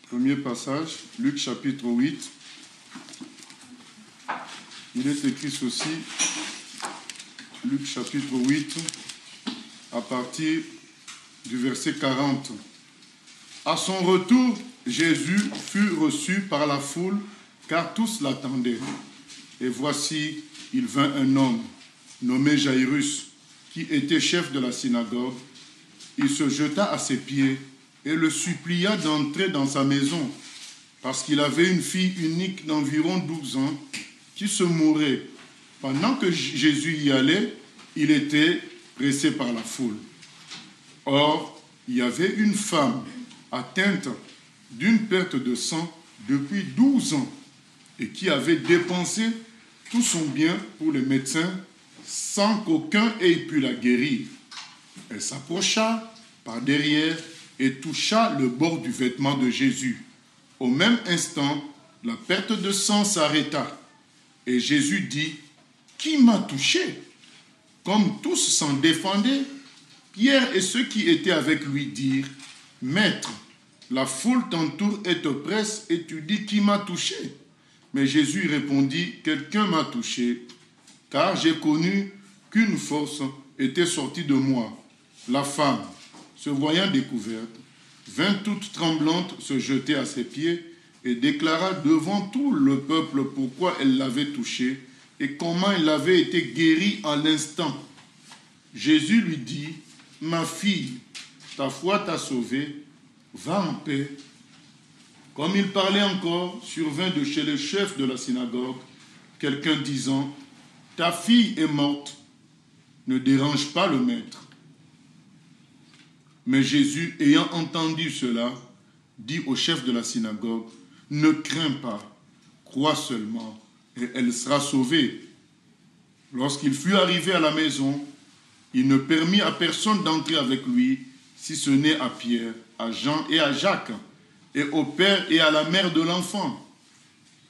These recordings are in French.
Premier passage, Luc chapitre 8. Il est écrit ceci, Luc chapitre 8, à partir du verset 40. À son retour, Jésus fut reçu par la foule, car tous l'attendaient. Et voici, il vint un homme nommé Jairus, qui était chef de la synagogue. Il se jeta à ses pieds et le supplia d'entrer dans sa maison, parce qu'il avait une fille unique d'environ 12 ans qui se mourait. Pendant que Jésus y allait, il était pressé par la foule. Or, il y avait une femme atteinte d'une perte de sang depuis 12 ans et qui avait dépensé tout son bien pour les médecins sans qu'aucun ait pu la guérir. Elle s'approcha par derrière et toucha le bord du vêtement de Jésus. Au même instant, la perte de sang s'arrêta. Et Jésus dit, « Qui m'a touché ?» Comme tous s'en défendaient, Pierre et ceux qui étaient avec lui dirent, « Maître, la foule t'entoure et te presse, et tu dis, « Qui m'a touché ?» Mais Jésus répondit, « Quelqu'un m'a touché, car j'ai connu qu'une force était sortie de moi. » La femme, se voyant découverte, vint toute tremblante se jeter à ses pieds et déclara devant tout le peuple pourquoi elle l'avait touché et comment elle avait été guérie à l'instant. Jésus lui dit, « Ma fille, ta foi t'a sauvée, va en paix. » Comme il parlait encore, survint de chez le chef de la synagogue quelqu'un disant, « Ta fille est morte, ne dérange pas le maître. » Mais Jésus, ayant entendu cela, dit au chef de la synagogue, « Ne crains pas, crois seulement, et elle sera sauvée. » Lorsqu'il fut arrivé à la maison, il ne permit à personne d'entrer avec lui, si ce n'est à Pierre, à Jean et à Jacques, et au père et à la mère de l'enfant.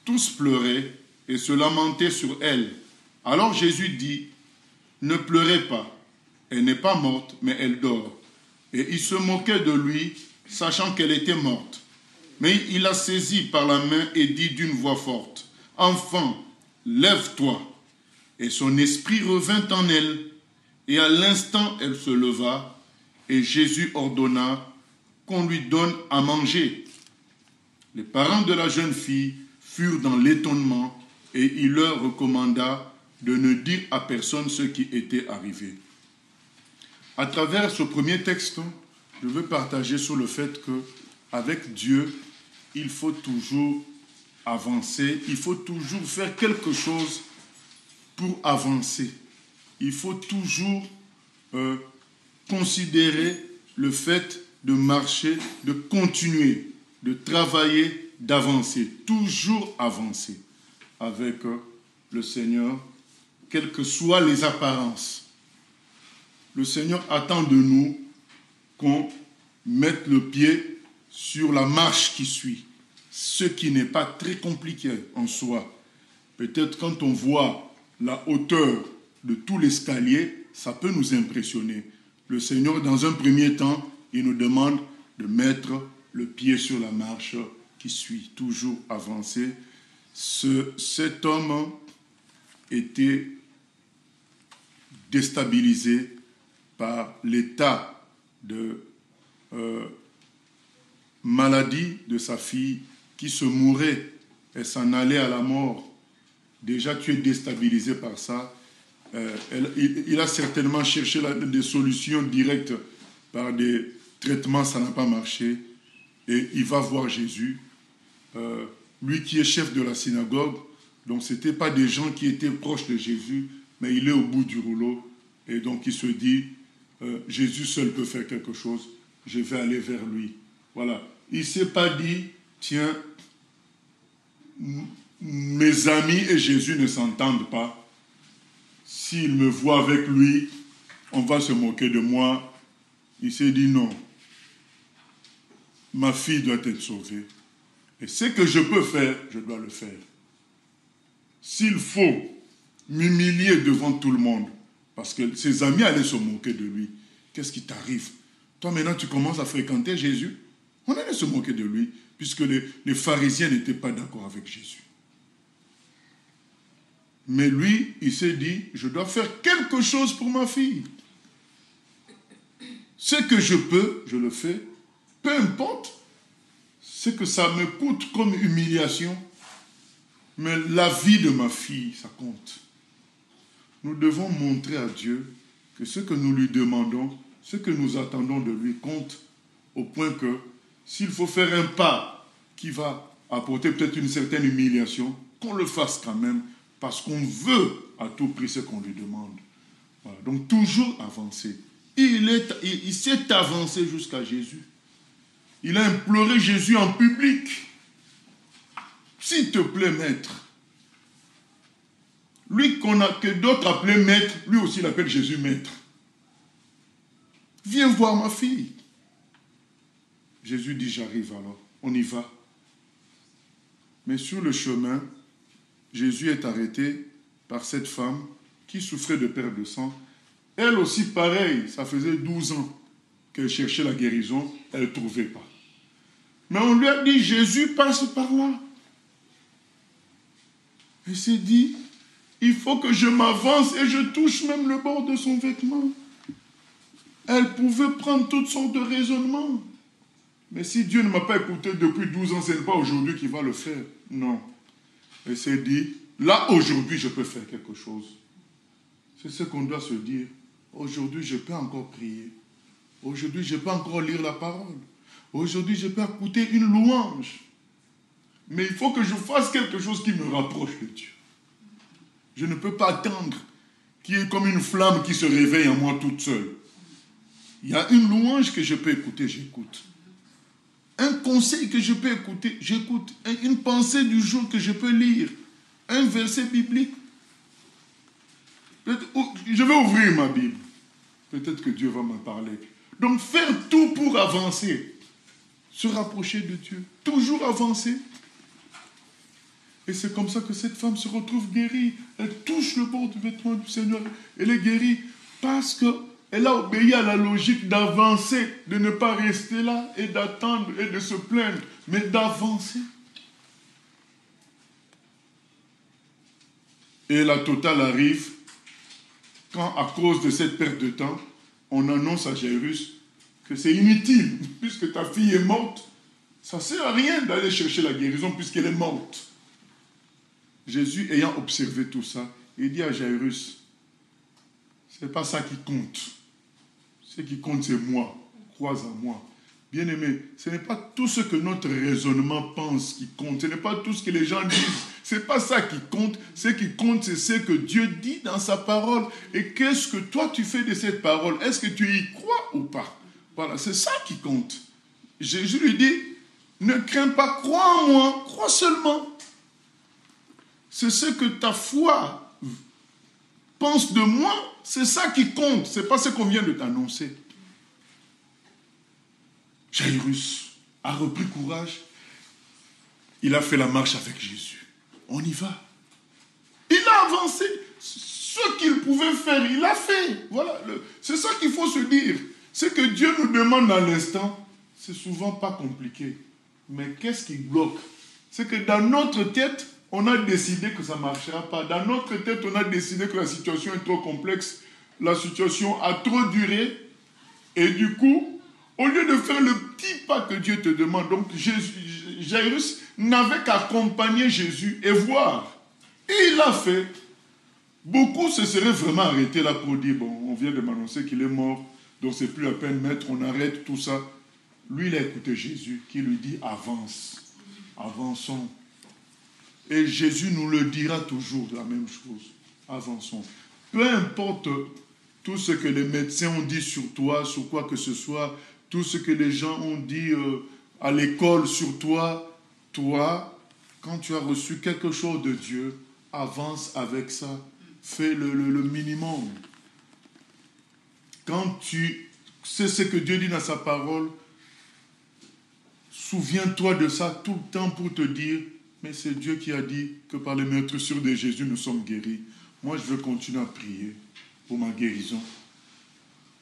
Tous pleuraient et se lamentaient sur elle. Alors Jésus dit, « Ne pleurez pas, elle n'est pas morte, mais elle dort. » Et il se moquait de lui, sachant qu'elle était morte. Mais il la saisit par la main et dit d'une voix forte, « Enfant, lève-toi. » Et son esprit revint en elle, et à l'instant elle se leva, et Jésus ordonna qu'on lui donne à manger. Les parents de la jeune fille furent dans l'étonnement, et il leur recommanda de ne dire à personne ce qui était arrivé. À travers ce premier texte, je veux partager sur le fait qu'avec Dieu, il faut toujours avancer, il faut toujours faire quelque chose pour avancer. Il faut toujours considérer le fait de marcher, de continuer, de travailler, d'avancer. Toujours avancer avec le Seigneur, quelles que soient les apparences. Le Seigneur attend de nous qu'on mette le pied sur la marche qui suit, ce qui n'est pas très compliqué en soi. Peut-être quand on voit la hauteur de tout l'escalier, ça peut nous impressionner. Le Seigneur, dans un premier temps, il nous demande de mettre le pied sur la marche qui suit, toujours avancer. Cet homme était déstabilisé par l'état de maladie de sa fille qui se mourait et s'en allait à la mort. Déjà, tu es déstabilisé par ça. Il a certainement cherché des solutions directes par des traitements, ça n'a pas marché. Et il va voir Jésus, lui qui est chef de la synagogue. Donc, ce n'étaient pas des gens qui étaient proches de Jésus, mais il est au bout du rouleau. Et donc, il se dit, Jésus seul peut faire quelque chose, je vais aller vers lui. Voilà. Il ne s'est pas dit, tiens, mes amis et Jésus ne s'entendent pas. S'il me voit avec lui, on va se moquer de moi. Il s'est dit non. Ma fille doit être sauvée. Et ce que je peux faire, je dois le faire. S'il faut m'humilier devant tout le monde, parce que ses amis allaient se moquer de lui, qu'est-ce qui t'arrive? Toi maintenant tu commences à fréquenter Jésus. On allait se moquer de lui, puisque les pharisiens n'étaient pas d'accord avec Jésus. Mais lui, il s'est dit, je dois faire quelque chose pour ma fille. Ce que je peux, je le fais. Peu importe ce que ça me coûte comme humiliation, mais la vie de ma fille, ça compte. Nous devons montrer à Dieu que ce que nous lui demandons, ce que nous attendons de lui compte, au point que s'il faut faire un pas qui va apporter peut-être une certaine humiliation, qu'on le fasse quand même, parce qu'on veut à tout prix ce qu'on lui demande. Voilà. Donc toujours avancer. Il s'est avancé jusqu'à Jésus. Il a imploré Jésus en public. S'il te plaît, maître. Lui que d'autres appelaient maître, lui aussi il appelle Jésus maître. Viens voir ma fille. Jésus dit, j'arrive alors. On y va. Mais sur le chemin, Jésus est arrêté par cette femme qui souffrait de perte de sang. Elle aussi, pareil, ça faisait 12 ans qu'elle cherchait la guérison, elle ne trouvait pas. Mais on lui a dit, Jésus passe par là. Elle s'est dit, il faut que je m'avance et je touche même le bord de son vêtement. Elle pouvait prendre toutes sortes de raisonnements. Mais si Dieu ne m'a pas écouté depuis 12 ans, ce n'est pas aujourd'hui qu'il va le faire. Non. Elle s'est dit, là, aujourd'hui, je peux faire quelque chose. C'est ce qu'on doit se dire. Aujourd'hui, je peux encore prier. Aujourd'hui, je peux encore lire la parole. Aujourd'hui, je peux écouter une louange. Mais il faut que je fasse quelque chose qui me rapproche de Dieu. Je ne peux pas attendre qu'il y ait comme une flamme qui se réveille en moi toute seule. Il y a une louange que je peux écouter, j'écoute. Un conseil que je peux écouter, j'écoute. Une pensée du jour que je peux lire. Un verset biblique. Je vais ouvrir ma Bible. Peut-être que Dieu va me parler. Donc faire tout pour avancer. Se rapprocher de Dieu. Toujours avancer. Et c'est comme ça que cette femme se retrouve guérie. Elle touche le bord du vêtement du Seigneur. Elle est guérie parce qu'elle a obéi à la logique d'avancer, de ne pas rester là et d'attendre et de se plaindre, mais d'avancer. Et la totale arrive quand, à cause de cette perte de temps, on annonce à Jairus que c'est inutile, puisque ta fille est morte. Ça ne sert à rien d'aller chercher la guérison puisqu'elle est morte. Jésus, ayant observé tout ça, il dit à Jairus, ce n'est pas ça qui compte. Ce qui compte, c'est moi. Crois en moi. Bien-aimé, ce n'est pas tout ce que notre raisonnement pense qui compte. Ce n'est pas tout ce que les gens disent. Ce n'est pas ça qui compte. Ce qui compte, c'est ce que Dieu dit dans sa parole. Et qu'est-ce que toi, tu fais de cette parole? Est-ce que tu y crois ou pas? Voilà, c'est ça qui compte. Jésus lui dit, ne crains pas, crois en moi, crois seulement. C'est ce que ta foi pense de moi, c'est ça qui compte. Ce n'est pas ce qu'on vient de t'annoncer. Jairus a repris courage. Il a fait la marche avec Jésus. On y va. Il a avancé. Ce qu'il pouvait faire, il l'a fait. Voilà. C'est ça qu'il faut se dire. Ce que Dieu nous demande à l'instant, c'est souvent pas compliqué. Mais qu'est-ce qui bloque? C'est que dans notre tête, on a décidé que ça ne marchera pas. Dans notre tête, on a décidé que la situation est trop complexe. La situation a trop duré. Et du coup, au lieu de faire le petit pas que Dieu te demande, donc Jairus n'avait qu'à accompagner Jésus et voir. Et il l'a fait. Beaucoup se seraient vraiment arrêtés là pour dire, bon, on vient de m'annoncer qu'il est mort, donc c'est plus la peine, maître, on arrête tout ça. Lui, il a écouté Jésus qui lui dit, avance, avançons. Et Jésus nous le dira toujours la même chose. Avançons. Peu importe tout ce que les médecins ont dit sur toi, sur quoi que ce soit, tout ce que les gens ont dit à l'école sur toi, toi, quand tu as reçu quelque chose de Dieu, avance avec ça. Fais le minimum. Quand tu sais ce que Dieu dit dans sa parole, souviens-toi de ça tout le temps pour te dire, mais c'est Dieu qui a dit que par les meurtrissures de Jésus, nous sommes guéris. Moi, je veux continuer à prier pour ma guérison.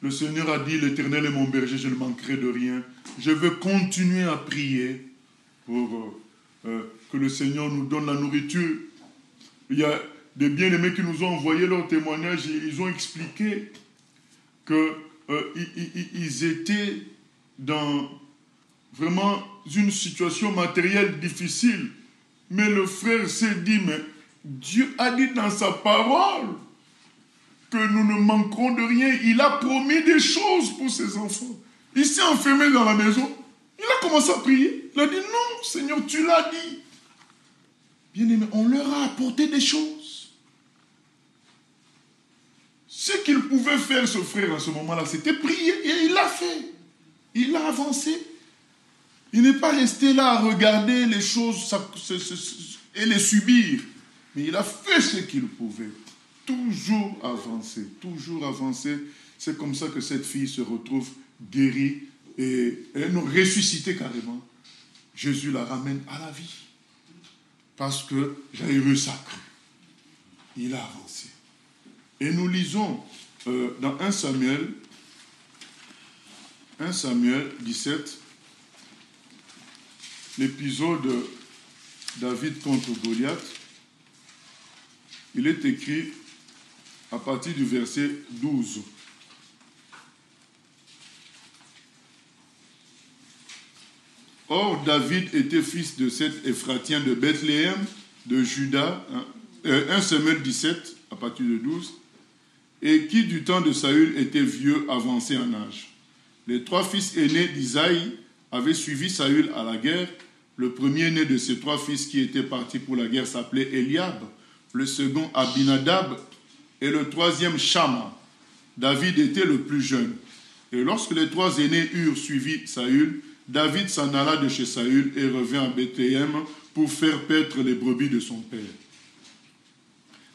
Le Seigneur a dit, l'Éternel est mon berger, je ne manquerai de rien. Je veux continuer à prier pour que le Seigneur nous donne la nourriture. Il y a des bien-aimés qui nous ont envoyé leur témoignage et ils ont expliqué qu'ils étaient dans vraiment une situation matérielle difficile. Mais le frère s'est dit, mais Dieu a dit dans sa parole que nous ne manquerons de rien. Il a promis des choses pour ses enfants. Il s'est enfermé dans la maison. Il a commencé à prier. Il a dit, non, Seigneur, tu l'as dit. Bien-aimé, on leur a apporté des choses. Ce qu'il pouvait faire, ce frère, à ce moment-là, c'était prier. Et il l'a fait. Il a avancé. Il n'est pas resté là à regarder les choses et les subir. Mais il a fait ce qu'il pouvait. Toujours avancer, toujours avancer. C'est comme ça que cette fille se retrouve guérie et ressuscitée carrément. Jésus la ramène à la vie. Parce que Jairus a cru. Il a avancé. Et nous lisons dans 1 Samuel 17, l'épisode David contre Goliath. Il est écrit à partir du verset 12. Or, David était fils de cet Éphratien de Bethléem, de Juda, 1 Samuel 17, à partir de 12, et qui du temps de Saül était vieux, avancé en âge. Les 3 fils aînés d'Isaïe avaient suivi Saül à la guerre. Le premier-né de ces 3 fils qui étaient partis pour la guerre s'appelait Eliab, le second Abinadab et le troisième Shama. David était le plus jeune. Et lorsque les 3 aînés eurent suivi Saül, David s'en alla de chez Saül et revint à Bethléem pour faire paître les brebis de son père.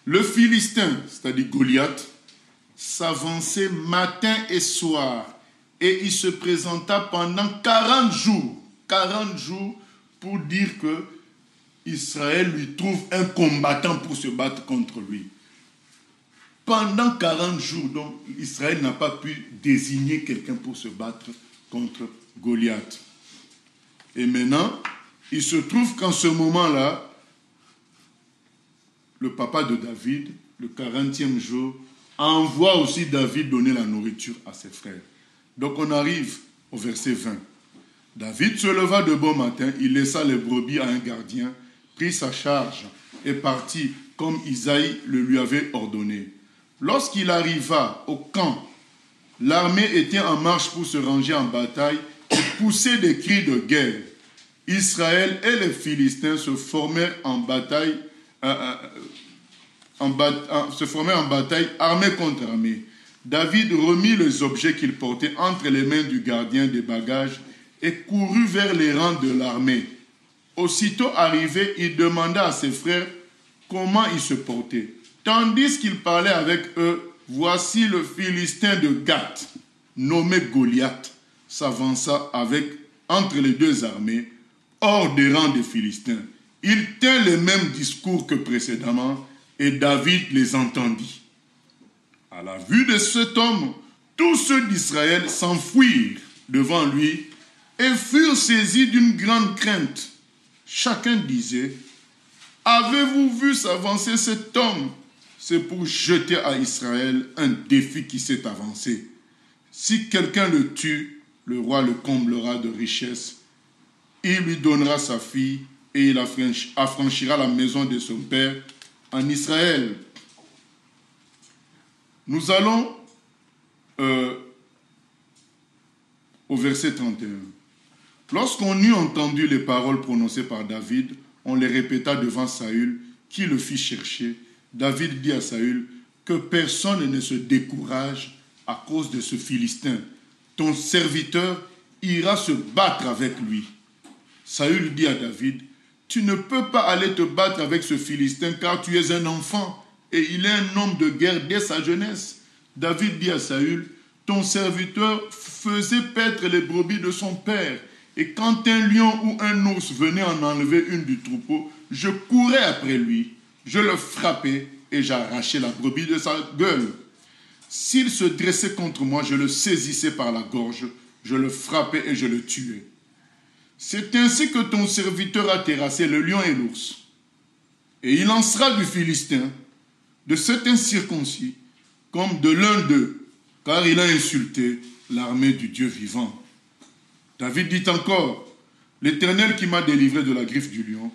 Le Philistin, c'est-à-dire Goliath, s'avançait matin et soir et il se présenta pendant 40 jours. 40 jours pour dire que Israël lui trouve un combattant pour se battre contre lui. Pendant 40 jours, donc, Israël n'a pas pu désigner quelqu'un pour se battre contre Goliath. Et maintenant, il se trouve qu'en ce moment-là, le papa de David, le 40e jour, envoie aussi David donner la nourriture à ses frères. Donc on arrive au verset 20. David se leva de bon matin, il laissa les brebis à un gardien, prit sa charge et partit comme Isaïe le lui avait ordonné. Lorsqu'il arriva au camp, l'armée était en marche pour se ranger en bataille et poussait des cris de guerre. Israël et les Philistins se formèrent en bataille, armée contre armée. David remit les objets qu'il portait entre les mains du gardien des bagages et courut vers les rangs de l'armée. Aussitôt arrivé, il demanda à ses frères comment ils se portaient. Tandis qu'il parlait avec eux, voici le Philistin de Gath, nommé Goliath, s'avança entre les 2 armées, hors des rangs des Philistins. Il tint les mêmes discours que précédemment, et David les entendit. À la vue de cet homme, tous ceux d'Israël s'enfuirent devant lui et furent saisis d'une grande crainte. Chacun disait, « Avez-vous vu s'avancer cet homme ?» C'est pour jeter à Israël un défi qui s'est avancé. Si quelqu'un le tue, le roi le comblera de richesses. Il lui donnera sa fille et il affranchira la maison de son père en Israël. Nous allons au verset 31. Lorsqu'on eut entendu les paroles prononcées par David, on les répéta devant Saül, qui le fit chercher. David dit à Saül que personne ne se décourage à cause de ce Philistin. Ton serviteur ira se battre avec lui. Saül dit à David, tu ne peux pas aller te battre avec ce Philistin car tu es un enfant et il est un homme de guerre dès sa jeunesse. David dit à Saül, ton serviteur faisait paître les brebis de son père et quand un lion ou un ours venait en enlever une du troupeau, je courais après lui. Je le frappais et j'arrachais la brebis de sa gueule. s'il se dressait contre moi, je le saisissais par la gorge, je le frappais et je le tuais. C'est ainsi que ton serviteur a terrassé le lion et l'ours. Et il lancera du Philistin, de cet incirconcis, comme de l'un d'eux, car il a insulté l'armée du Dieu vivant. David dit encore, l'Éternel qui m'a délivré de la griffe du lion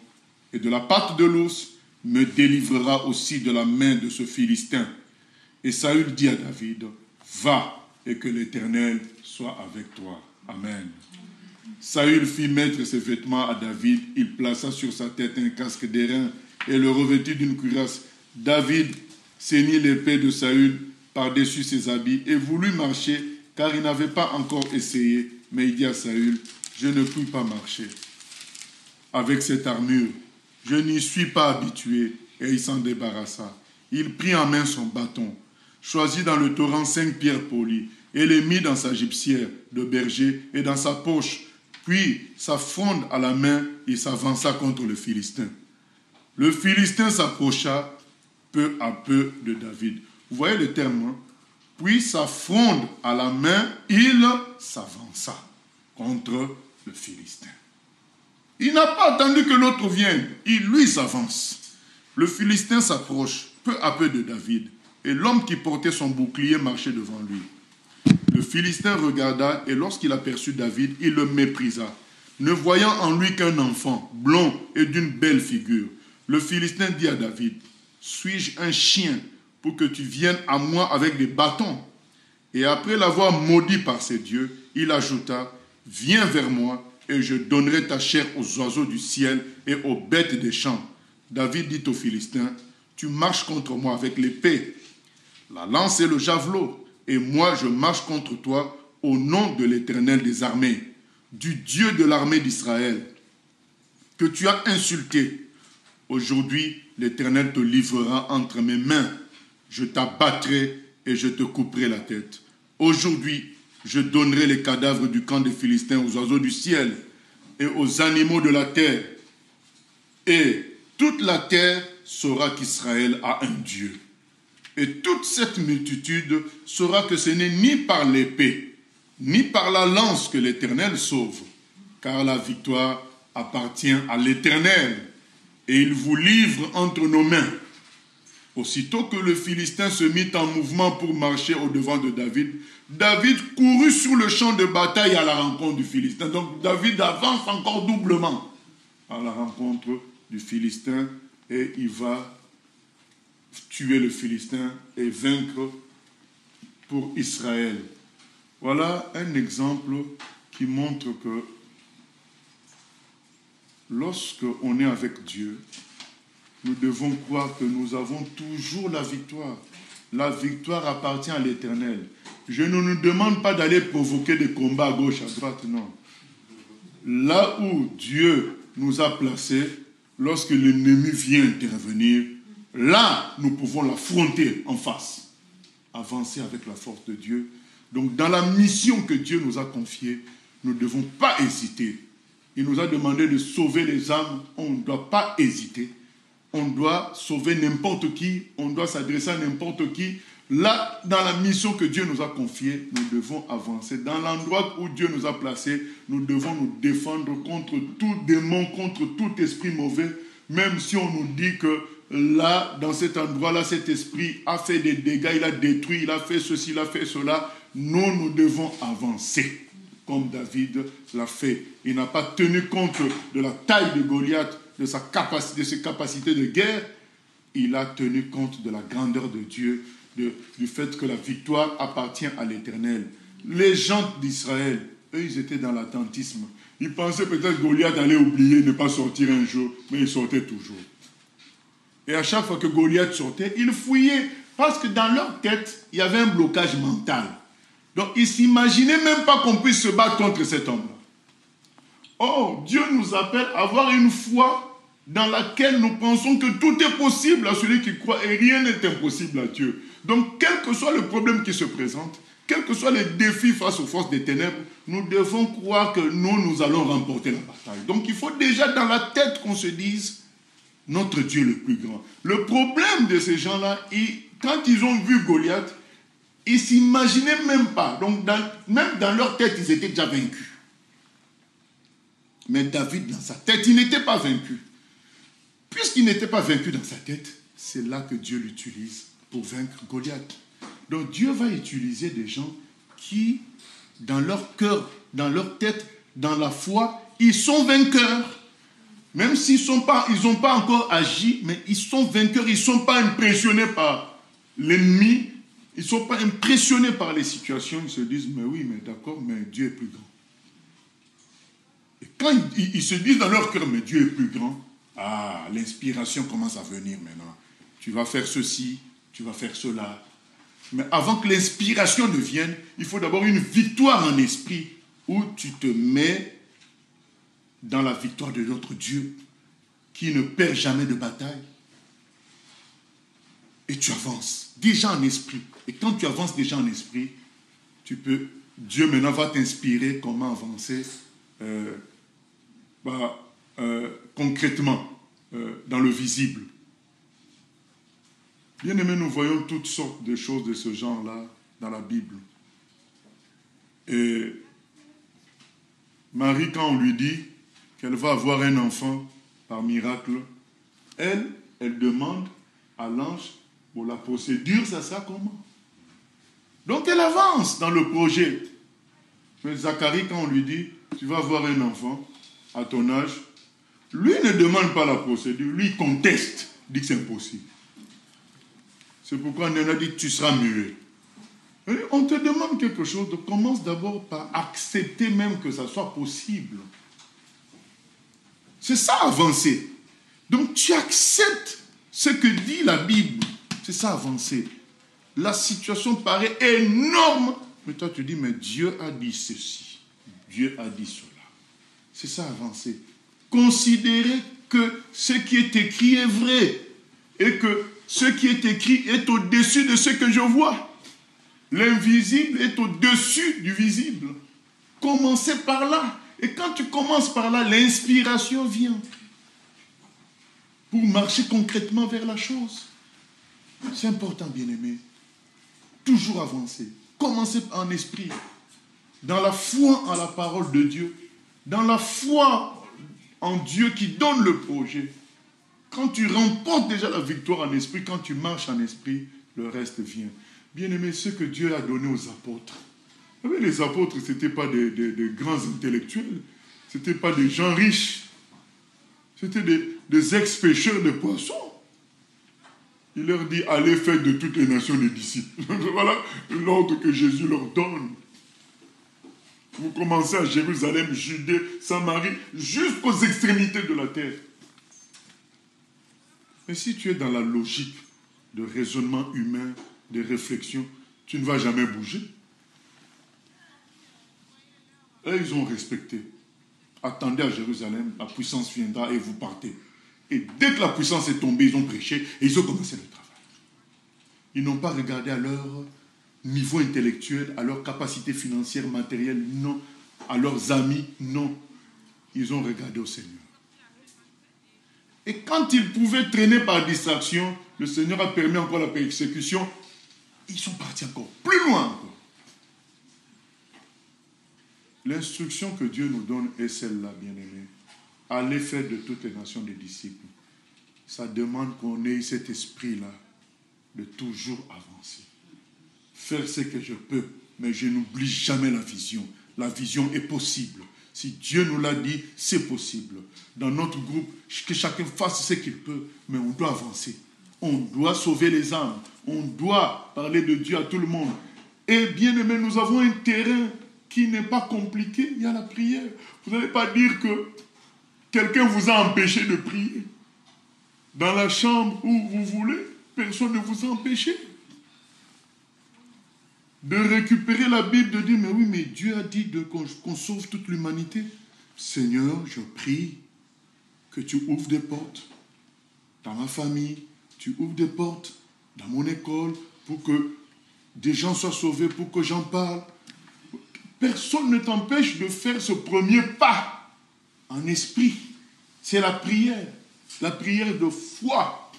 et de la patte de l'ours me délivrera aussi de la main de ce Philistin. Et Saül dit à David, va et que l'Éternel soit avec toi. Amen. Saül fit mettre ses vêtements à David, il plaça sur sa tête un casque d'airain et le revêtit d'une cuirasse. David ceignit l'épée de Saül par-dessus ses habits et voulut marcher, car il n'avait pas encore essayé. Mais il dit à Saül, je ne puis pas marcher avec cette armure, je n'y suis pas habitué. Et il s'en débarrassa. Il prit en main son bâton, choisit dans le torrent 5 pierres polies, et les mit dans sa gibecière de berger et dans sa poche. Puis, sa fronde à la main, il s'avança contre le Philistin. Le Philistin s'approcha peu à peu de David. Vous voyez le terme, hein? Puis sa fronde à la main, il s'avança contre le Philistin. Il n'a pas attendu que l'autre vienne. Il, lui, s'avance. Le Philistin s'approche peu à peu de David. Et l'homme qui portait son bouclier marchait devant lui. Le Philistin regarda et lorsqu'il aperçut David, il le méprisa, ne voyant en lui qu'un enfant, blond et d'une belle figure. Le Philistin dit à David, « Suis-je un chien pour que tu viennes à moi avec des bâtons ?» Et après l'avoir maudit par ses dieux, il ajouta, « Viens vers moi et je donnerai ta chair aux oiseaux du ciel et aux bêtes des champs. » David dit aux Philistins, « Tu marches contre moi avec l'épée, la lance et le javelot, et moi je marche contre toi au nom de l'Éternel des armées, du Dieu de l'armée d'Israël, que tu as insulté. Aujourd'hui, l'Éternel te livrera entre mes mains. Je t'abattrai et je te couperai la tête. Aujourd'hui, je donnerai les cadavres du camp des Philistins aux oiseaux du ciel et aux animaux de la terre. Et toute la terre saura qu'Israël a un Dieu. Et toute cette multitude saura que ce n'est ni par l'épée, ni par la lance que l'Éternel sauve, car la victoire appartient à l'Éternel, et il vous livre entre nos mains. » Aussitôt que le Philistin se mit en mouvement pour marcher au-devant de David, David courut sur le champ de bataille à la rencontre du Philistin. Donc David avance encore doublement à la rencontre du Philistin et il va tuer le Philistin et vaincre pour Israël. Voilà un exemple qui montre que lorsque on est avec Dieu, nous devons croire que nous avons toujours la victoire. La victoire appartient à l'Éternel. Je ne nous demande pas d'aller provoquer des combats à gauche, à droite, non. Là où Dieu nous a placés, lorsque l'ennemi vient intervenir, là, nous pouvons l'affronter en face. Avancer avec la force de Dieu. Donc, dans la mission que Dieu nous a confiée, nous ne devons pas hésiter. Il nous a demandé de sauver les âmes. On ne doit pas hésiter. On doit sauver n'importe qui. On doit s'adresser à n'importe qui. Là, dans la mission que Dieu nous a confiée, nous devons avancer. Dans l'endroit où Dieu nous a placés, nous devons nous défendre contre tout démon, contre tout esprit mauvais. Même si on nous dit que là, dans cet endroit-là, cet esprit a fait des dégâts, il a détruit, il a fait ceci, il a fait cela. Nous devons avancer, comme David l'a fait. Il n'a pas tenu compte de la taille de Goliath, de ses capacités de guerre. Il a tenu compte de la grandeur de Dieu, du fait que la victoire appartient à l'Éternel. Les gens d'Israël, eux, ils étaient dans l'attentisme. Ils pensaient peut-être que Goliath allait oublier, ne pas sortir un jour, mais il sortait toujours. Et à chaque fois que Goliath sortait, ils fouillaient, parce que dans leur tête, il y avait un blocage mental. Donc, ils ne s'imaginaient même pas qu'on puisse se battre contre cet homme-là. Oh, Dieu nous appelle à avoir une foi dans laquelle nous pensons que tout est possible à celui qui croit et rien n'est impossible à Dieu. Donc, quel que soit le problème qui se présente, quels que soient les défis face aux forces des ténèbres, nous devons croire que nous allons remporter la bataille. Donc, il faut déjà dans la tête qu'on se dise, notre Dieu le plus grand. Le problème de ces gens-là, quand ils ont vu Goliath, Ils ne s'imaginaient même pas. Donc, même dans leur tête, ils étaient déjà vaincus. Mais David, dans sa tête, il n'était pas vaincu. Puisqu'il n'était pas vaincu dans sa tête, c'est là que Dieu l'utilise pour vaincre Goliath. Donc, Dieu va utiliser des gens qui, dans leur cœur, dans leur tête, dans la foi, ils sont vainqueurs. Même s'ils n'ont pas encore agi, mais ils sont vainqueurs, ils ne sont pas impressionnés par l'ennemi, ils ne sont pas impressionnés par les situations, ils se disent, mais oui, mais d'accord, mais Dieu est plus grand. Et quand ils se disent dans leur cœur, mais Dieu est plus grand, l'inspiration commence à venir maintenant. Tu vas faire ceci, tu vas faire cela. Mais avant que l'inspiration ne vienne, il faut d'abord une victoire en esprit où tu te mets dans la victoire de notre Dieu qui ne perd jamais de bataille. Et tu avances déjà en esprit. Et quand tu avances déjà en esprit, Dieu maintenant va t'inspirer comment avancer concrètement dans le visible. Bien aimé, nous voyons toutes sortes de choses de ce genre-là dans la Bible. Et Marie, quand on lui dit qu'elle va avoir un enfant par miracle, elle demande à l'ange, pour la procédure, ça sera comment? Donc elle avance dans le projet. Mais Zacharie, quand on lui dit, tu vas avoir un enfant à ton âge, lui ne demande pas la procédure, lui conteste, dit que c'est impossible. C'est pourquoi on a dit, tu seras muet. Et on te demande quelque chose, commence d'abord par accepter même que ça soit possible. C'est ça, avancer. Donc tu acceptes ce que dit la Bible. C'est ça, avancer. La situation paraît énorme, mais toi tu dis, mais Dieu a dit ceci. Dieu a dit cela. C'est ça, avancer. Considérer que ce qui est écrit est vrai et que ce qui est écrit est au-dessus de ce que je vois. L'invisible est au-dessus du visible. Commencez par là. Et quand tu commences par là, l'inspiration vient pour marcher concrètement vers la chose. C'est important, bien-aimé. Toujours avancer. Commencez en esprit. Dans la foi en la parole de Dieu. Dans la foi en Dieu qui donne le projet. Quand tu remportes déjà la victoire en esprit, quand tu marches en esprit, le reste vient. Bien-aimé, ce que Dieu a donné aux apôtres. Vous savez, les apôtres, ce n'étaient pas des grands intellectuels. Ce n'étaient pas des gens riches. C'était des ex-pêcheurs de poissons. Il leur dit, allez faire de toutes les nations des disciples. Voilà l'ordre que Jésus leur donne. Vous commencez à Jérusalem, Judée, Samarie, jusqu'aux extrémités de la terre. Mais si tu es dans la logique de raisonnement humain, de réflexion, tu ne vas jamais bouger. Et ils ont respecté. Attendez à Jérusalem, la puissance viendra et vous partez. Et dès que la puissance est tombée, ils ont prêché et ils ont commencé le travail. Ils n'ont pas regardé à leur niveau intellectuel, à leur capacité financière, matérielle, non. À leurs amis, non. Ils ont regardé au Seigneur. Et quand ils pouvaient traîner par distraction, le Seigneur a permis encore la persécution. Ils sont partis encore plus loin encore. L'instruction que Dieu nous donne est celle-là, bien-aimés. Allez faire de toutes les nations des disciples. Ça demande qu'on ait cet esprit-là de toujours avancer. Faire ce que je peux, mais je n'oublie jamais la vision. La vision est possible. Si Dieu nous l'a dit, c'est possible. Dans notre groupe, que chacun fasse ce qu'il peut, mais on doit avancer. On doit sauver les âmes. On doit parler de Dieu à tout le monde. Et bien aimé, nous avons un terrain qui n'est pas compliqué. Il y a la prière. Vous n'allez pas dire que quelqu'un vous a empêché de prier. Dans la chambre où vous voulez, personne ne vous a empêché de récupérer la Bible, de dire, mais oui, mais Dieu a dit qu'on sauve toute l'humanité. Seigneur, je prie que tu ouvres des portes dans ma famille, tu ouvres des portes dans mon école pour que des gens soient sauvés, pour que j'en parle. Personne ne t'empêche de faire ce premier pas en esprit. C'est la prière de foi.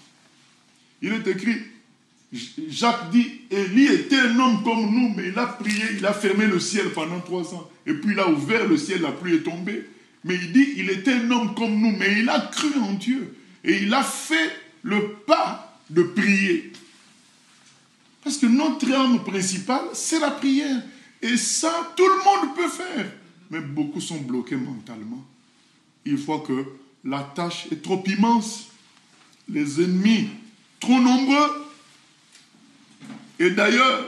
Il est écrit, Jacques dit, Élie était un homme comme nous, mais il a prié, il a fermé le ciel pendant 3 ans. Et puis il a ouvert le ciel, la pluie est tombée. Mais il dit, il était un homme comme nous, mais il a cru en Dieu. Et il a fait le pas de prier. Parce que notre arme principale, c'est la prière. Et ça, tout le monde peut faire. Mais beaucoup sont bloqués mentalement. Il faut que la tâche est trop immense. Les ennemis, trop nombreux. Et d'ailleurs,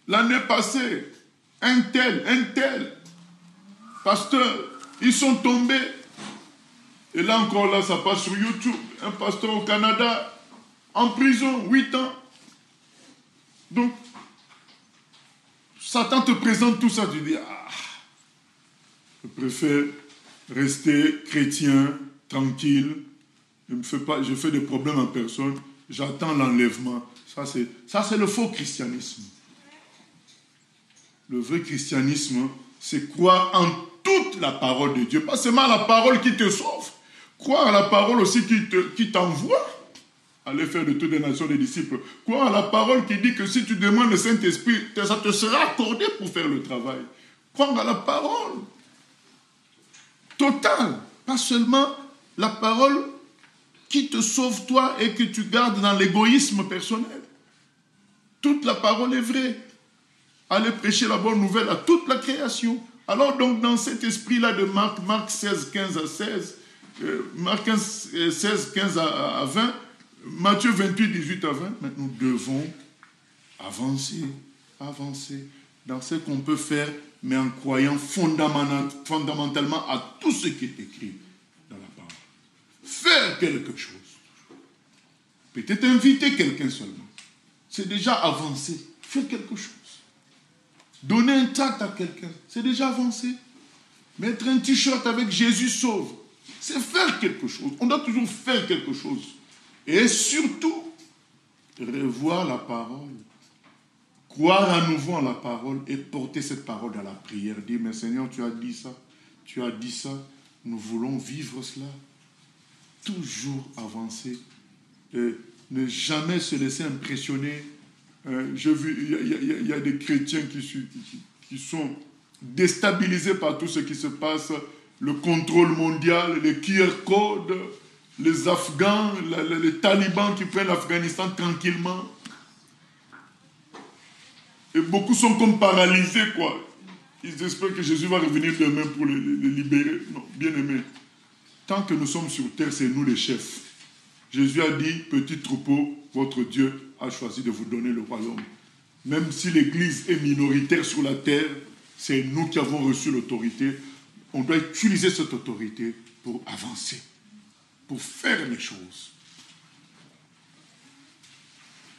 l'année passée, un tel, pasteur, ils sont tombés. Et là encore, là, ça passe sur YouTube. Un pasteur au Canada, en prison, 8 ans. Donc, Satan te présente tout ça, tu dis, je préfère rester chrétien, tranquille, je fais des problèmes à personne, j'attends l'enlèvement. Ça, c'est le faux christianisme. Le vrai christianisme, c'est croire en toute la parole de Dieu. Pas seulement la parole qui te sauve. Croire à la parole aussi qui t'envoie. Aller faire de toutes les nations des disciples. Croire à la parole qui dit que si tu demandes le Saint-Esprit, ça te sera accordé pour faire le travail. Croire à la parole totale. Pas seulement la parole qui te sauve toi et que tu gardes dans l'égoïsme personnel. Toute la parole est vraie. Allez prêcher la bonne nouvelle à toute la création. Alors donc dans cet esprit-là de Marc 16, 15 à 16, Marc 16, 15 à 20, Matthieu 28, 18 à 20, mais nous devons avancer dans ce qu'on peut faire, mais en croyant fondamentalement à tout ce qui est écrit dans la parole. Faire quelque chose. Peut-être inviter quelqu'un seulement. C'est déjà avancer. Faire quelque chose. Donner un tract à quelqu'un. C'est déjà avancer. Mettre un t-shirt avec Jésus sauve. C'est faire quelque chose. On doit toujours faire quelque chose. Et surtout, revoir la parole. Croire à nouveau en la parole et porter cette parole dans la prière. Dire, mais Seigneur, tu as dit ça. Tu as dit ça. Nous voulons vivre cela. Toujours avancer. Et ne jamais se laisser impressionner. J'ai vu, il y a des chrétiens qui sont déstabilisés par tout ce qui se passe. Le contrôle mondial, les QR codes, les Afghans, les talibans qui prennent l'Afghanistan tranquillement. Et beaucoup sont comme paralysés, quoi. Ils espèrent que Jésus va revenir demain pour les libérer. Non, bien aimé. Tant que nous sommes sur terre, c'est nous les chefs. Jésus a dit, petit troupeau, votre Dieu a choisi de vous donner le royaume. Même si l'Église est minoritaire sur la terre, c'est nous qui avons reçu l'autorité. On doit utiliser cette autorité pour avancer, pour faire les choses.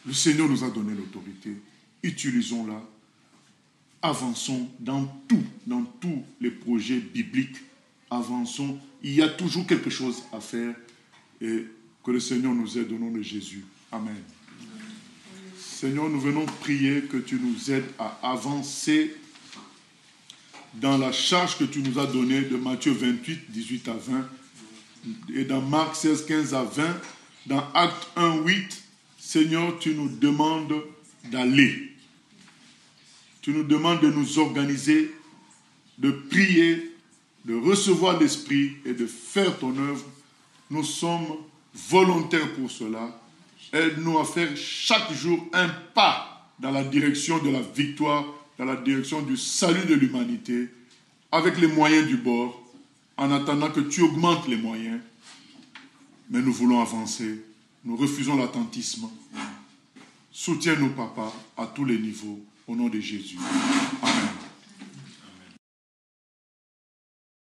Le Seigneur nous a donné l'autorité. Utilisons-la. Avançons dans tous les projets bibliques. Avançons. Il y a toujours quelque chose à faire. Et que le Seigneur nous aide au nom de Jésus. Amen. Seigneur, nous venons prier que tu nous aides à avancer dans la charge que tu nous as donnée de Matthieu 28, 18 à 20, et dans Marc 16, 15 à 20, dans Acte 1, 8, Seigneur, tu nous demandes d'aller. Tu nous demandes de nous organiser, de prier, de recevoir l'Esprit et de faire ton œuvre. Nous sommes volontaires pour cela. Aide-nous à faire chaque jour un pas dans la direction de la victoire, dans la direction du salut de l'humanité, avec les moyens du bord, en attendant que tu augmentes les moyens. Mais nous voulons avancer. Nous refusons l'attentisme. Soutiens-nous, Papa, à tous les niveaux, au nom de Jésus. Amen.